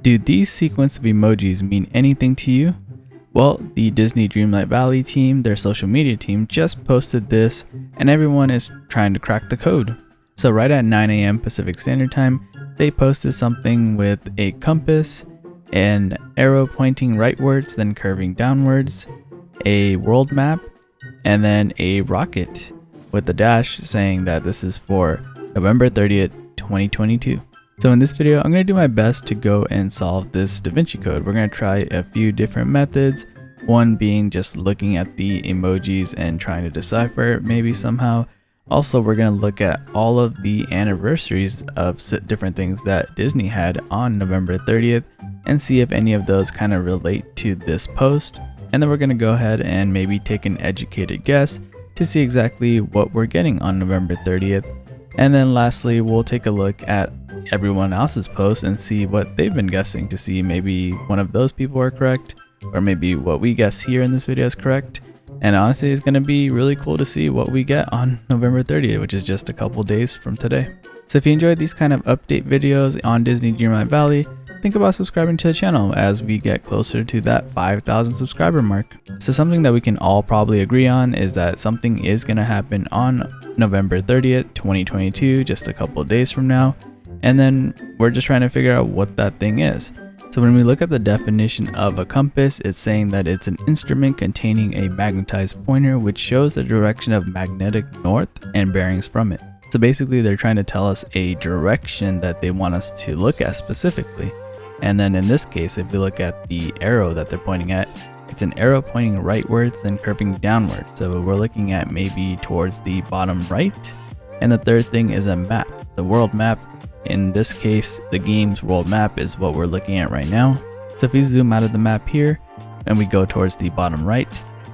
Do these sequence of emojis mean anything to you? Well, the Disney Dreamlight Valley team, their social media team, just posted this and everyone is trying to crack the code. So right at 9 a.m. Pacific Standard Time, they posted something with a compass, an arrow pointing rightwards then curving downwards, a world map, and then a rocket with a dash saying that this is for November 30th, 2022. So in this video, I'm going to do my best to go and solve this Da Vinci Code. We're going to try a few different methods, one being just looking at the emojis and trying to decipher it maybe somehow. Also, we're going to look at all of the anniversaries of different things that Disney had on November 30th and see if any of those kind of relate to this post. And then we're going to go ahead and maybe take an educated guess to see exactly what we're getting on November 30th. And then lastly, we'll take a look at everyone else's posts and see what they've been guessing to see maybe one of those people are correct, or maybe what we guess here in this video is correct. And honestly, it's going to be really cool to see what we get on November 30th, which is just a couple days from today. So if you enjoyed these kind of update videos on Disney Dreamlight Valley, think about subscribing to the channel as we get closer to that 5,000 subscriber mark. So something that we can all probably agree on is that something is going to happen on November 30th, 2022, just a couple days from now. And then we're just trying to figure out what that thing is. So when we look at the definition of a compass, it's saying that it's an instrument containing a magnetized pointer which shows the direction of magnetic north and bearings from it. So basically they're trying to tell us a direction that they want us to look at specifically. And then in this case, if you look at the arrow that they're pointing at, it's an arrow pointing rightwards then curving downwards. So we're looking at maybe towards the bottom right. And the third thing is a map, the world map. In this case, the game's world map is what we're looking at right now. So if we zoom out of the map here and we go towards the bottom right,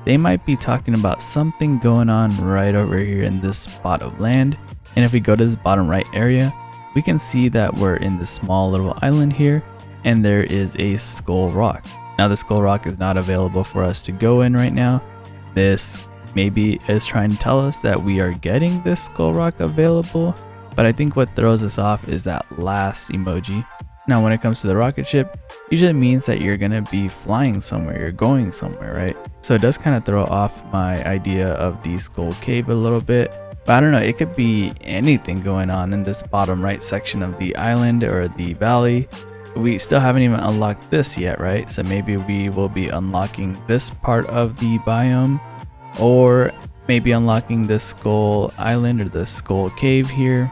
they might be talking about something going on right over here in this spot of land. And if we go to this bottom right area, we can see that we're in this small little island here and there is a skull rock. Now the skull rock is not available for us to go in right now. This maybe is trying to tell us that we are getting this skull rock available. But I think what throws us off is that last emoji. Now when it comes to the rocket ship, usually means that you're gonna be flying somewhere, you're going somewhere, right? So it does kind of throw off my idea of the skull cave a little bit. But I don't know, it could be anything going on in this bottom right section of the island or the valley. We still haven't even unlocked this yet, right? So maybe we will be unlocking this part of the biome, or maybe unlocking this skull island or the skull cave here.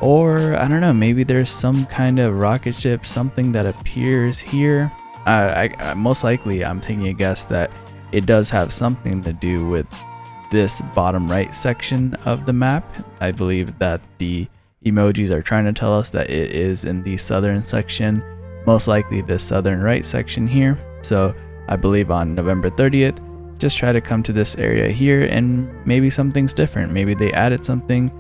Or I don't know, maybe there's some kind of rocket ship, something that appears here. I most likely I'm taking a guess that it does have something to do with this bottom right section of the map. I believe that the emojis are trying to tell us that it is in the southern section, most likely the southern right section here. So I believe on November 30th, just try to come to this area here and maybe something's different. Maybe they added something.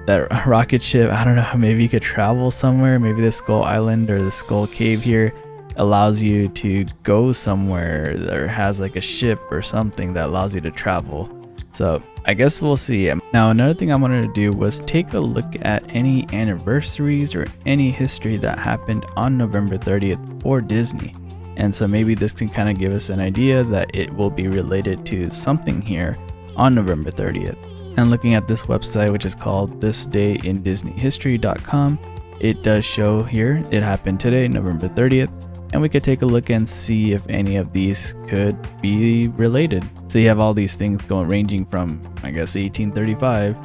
That rocket ship, I don't know, maybe you could travel somewhere. Maybe the skull island or the skull cave here allows you to go somewhere, or has like a ship or something that allows you to travel. So I guess we'll see. Now another thing I wanted to do was take a look at any anniversaries or any history that happened on November 30th for Disney. And so maybe this can kind of give us an idea that it will be related to something here on November 30th. And looking at this website, which is called thisdayindisneyhistory.com, it does show here it happened today, November 30th, and we could take a look and see if any of these could be related. So you have all these things going, ranging from, I guess, 1835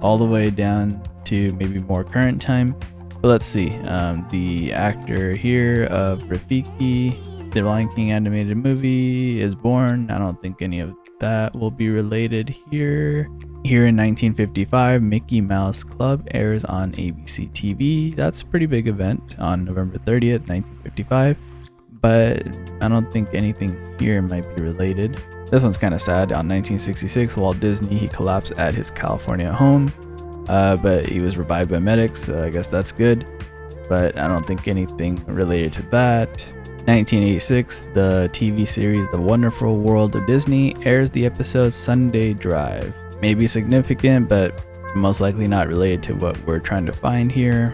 all the way down to maybe more current time. But let's see, the actor here of Rafiki, the Lion King animated movie, is born. I don't think any of that will be related here. Here in 1955, Mickey Mouse Club airs on ABC TV. That's a pretty big event on November 30th, 1955. But I don't think anything here might be related. This one's kind of sad. On 1966, Walt Disney, he collapsed at his California home. But he was revived by medics, so I guess that's good. But I don't think anything related to that. 1986, the TV series The Wonderful World of Disney airs the episode Sunday Drive. Maybe significant, but most likely not related to what we're trying to find here.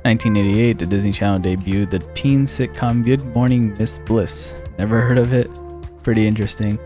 1988, the Disney Channel debuted the teen sitcom Good Morning Miss Bliss. Never heard of it. Pretty interesting.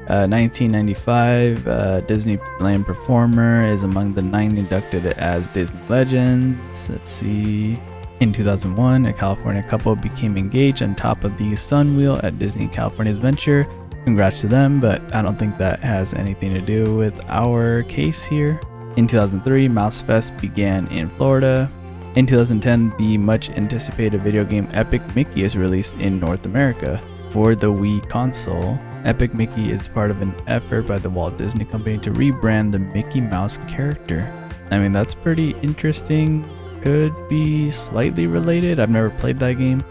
1995, Disneyland performer is among the 9 inducted as Disney legends. Let's see. In 2001, a California couple became engaged on top of the Sun Wheel at Disney California's Venture. Congrats to them, but I don't think that has anything to do with our case here. In 2003, Mouse Fest began in Florida. In 2010, the much anticipated video game Epic Mickey is released in North America for the Wii console. Epic Mickey is part of an effort by the Walt Disney Company to rebrand the Mickey Mouse character. I mean, that's pretty interesting. Could be slightly related. I've never played that game.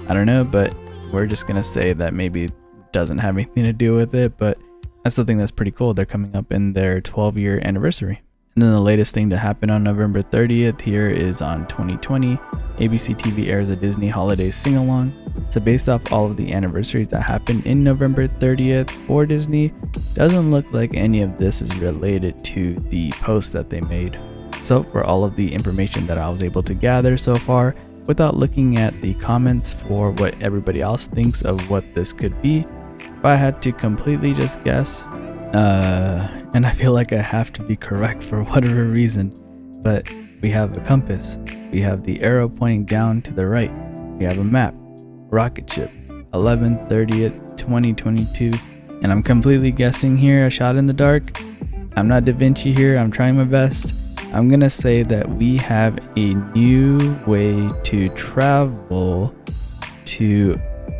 I don't know, but we're just gonna say that maybe it doesn't have anything to do with it, but I still think that's pretty cool. They're coming up in their 12-year anniversary. And then the latest thing to happen on November 30th here is on 2020, ABC TV airs a Disney holiday sing-along. So based off all of the anniversaries that happened in November 30th for Disney, doesn't look like any of this is related to the post that they made. So for all of the information that I was able to gather so far, without looking at the comments for what everybody else thinks of what this could be, if I had to completely just guess, and I feel like I have to be correct for whatever reason, but we have a compass, we have the arrow pointing down to the right, we have a map, rocket ship, 11/30th, 2022, and I'm completely guessing here, a shot in the dark. I'm not Da Vinci here, I'm trying my best. I'm gonna say that we have a new way to travel to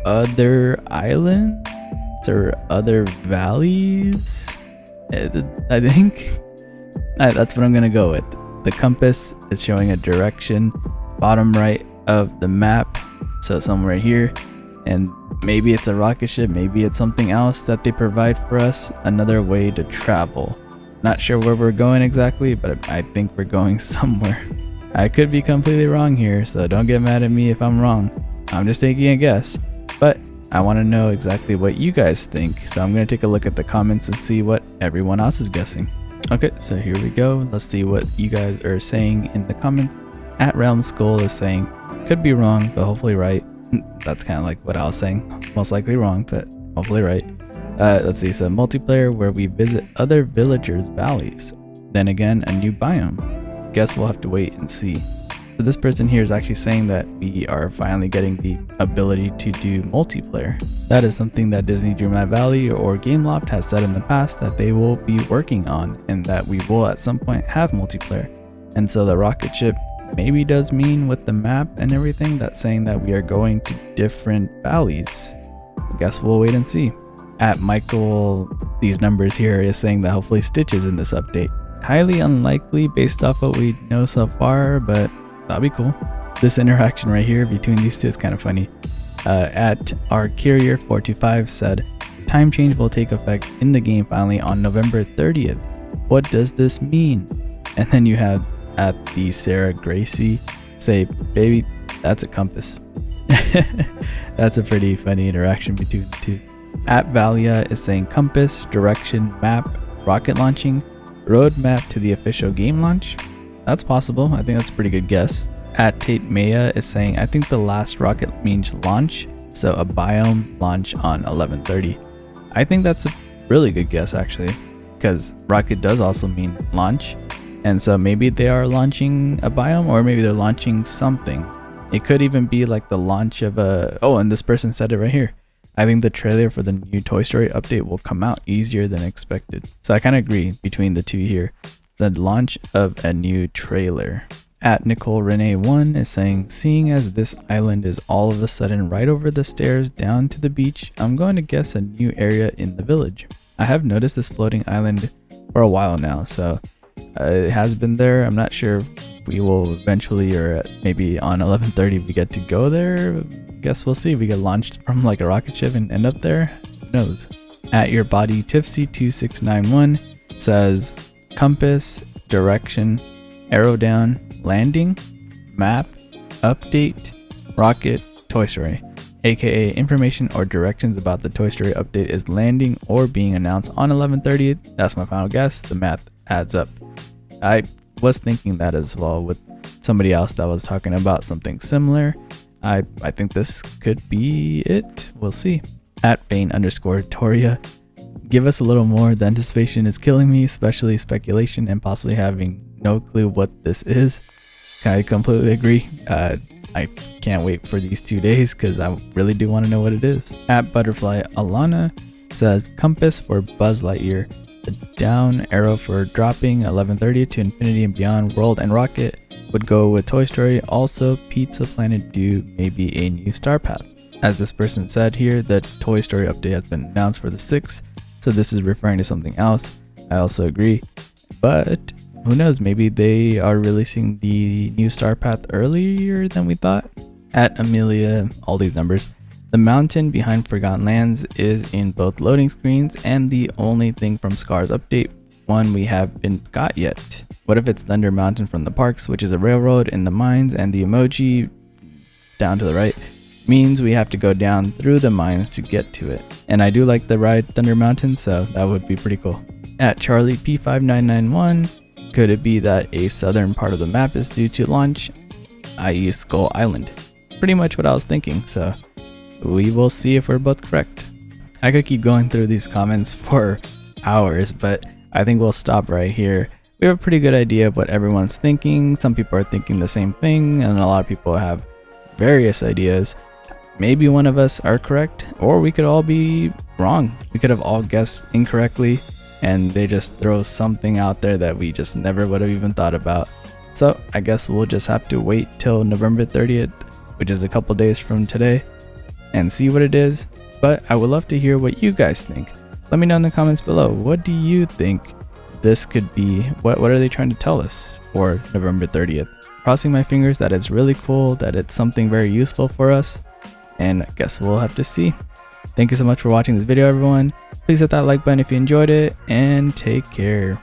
other islands or other valleys. I think that's what I'm gonna go with. The compass is showing a direction, bottom right of the map, so somewhere here, and maybe it's a rocket ship, maybe it's something else that they provide for us, another way to travel. Not sure where we're going exactly, but I think we're going somewhere. I could be completely wrong here, so don't get mad at me if I'm wrong. I'm just taking a guess, but I want to know exactly what you guys think, so I'm going to take a look at the comments and see what everyone else is guessing. Okay, so here we go. Let's see what you guys are saying in the comments. At Realm Skull is saying, could be wrong, but hopefully right. That's kind of like what I was saying. Most likely wrong, but hopefully right. Let's see, so multiplayer where we visit other villagers' valleys. Then again, a new biome. Guess we'll have to wait and see. So this person here is actually saying that we are finally getting the ability to do multiplayer. That is something that Disney Dreamlight Valley or Gameloft has said in the past that they will be working on, and that we will at some point have multiplayer. And so the rocket ship maybe does mean with the map and everything, that's saying that we are going to different valleys. I guess we'll wait and see. At Michael, these numbers here is saying that hopefully Stitch is in this update. Highly unlikely based off what we know so far, but that'll be cool. This interaction right here between these two is kind of funny. At our Carrier 425 said, time change will take effect in the game finally on November 30th. What does this mean? And then you have at the Sarah Gracie say, baby, that's a compass. That's a pretty funny interaction between the two. At Valia is saying compass, direction, map, rocket launching, roadmap to the official game launch. That's possible. I think that's a pretty good guess. At Tate Maya is saying, I think the last rocket means launch, so a biome launch on 11/30. I think that's a really good guess actually, because rocket does also mean launch, and so maybe they are launching a biome, or maybe they're launching something. It could even be like the launch of a... Oh, and this person said it right here. I think the trailer for the new Toy Story update will come out easier than expected. So I kind of agree between the two here. The launch of a new trailer. At Nicole Renee 1 is saying, seeing as this island is all of a sudden right over the stairs down to the beach, I'm going to guess a new area in the village. I have noticed this floating island for a while now, so it has been there. I'm not sure if we will eventually, or maybe on 11/30 we get to go there. Guess we'll see. We get launched from like a rocket ship and end up there. Who knows? At Your Body Tipsy 2691 says compass, direction, arrow down, landing, map, update, rocket, Toy Story. AKA information or directions about the Toy Story update is landing or being announced on 11/30. That's my final guess. The math adds up. I was thinking that as well with somebody else that was talking about something similar. I think this could be it. We'll see. At Bane_Toria, give us a little more. The anticipation is killing me, especially speculation and possibly having no clue what this is. I completely agree. I can't wait for these 2 days because I really do want to know what it is. At Butterfly Alana says compass for Buzz Lightyear, the down arrow for dropping 1130 to Infinity and Beyond World and Rocket would go with Toy Story. Also Pizza Planet due maybe a new star path. As this person said here, the Toy Story update has been announced for the 6th, so this is referring to something else. I also agree, but who knows, maybe they are releasing the new star path earlier than we thought. At Amelia, all these numbers, the mountain behind Forgotten Lands is in both loading screens and the only thing from Scar's update one we haven't got yet. What if it's Thunder Mountain from the parks, which is a railroad in the mines, and the emoji down to the right means we have to go down through the mines to get to it. And I do like the ride Thunder Mountain, so that would be pretty cool. At Charlie P5991, could it be that a southern part of the map is due to launch, i.e. Skull Island? Pretty much what I was thinking, so we will see if we're both correct. I could keep going through these comments for hours, but I think we'll stop right here. We have a pretty good idea of what everyone's thinking. Some people are thinking the same thing, and a lot of people have various ideas. Maybe one of us are correct, or we could all be wrong. We could have all guessed incorrectly, and they just throw something out there that we just never would have even thought about. So I guess we'll just have to wait till November 30th, which is a couple days from today, and see what it is. But I would love to hear what you guys think. Let me know in the comments below. What do you think this could be? What are they trying to tell us for November 30th? Crossing my fingers that it's really cool, that it's something very useful for us, and I guess we'll have to see. Thank you so much for watching this video, everyone. Please hit that like button if you enjoyed it, and take care.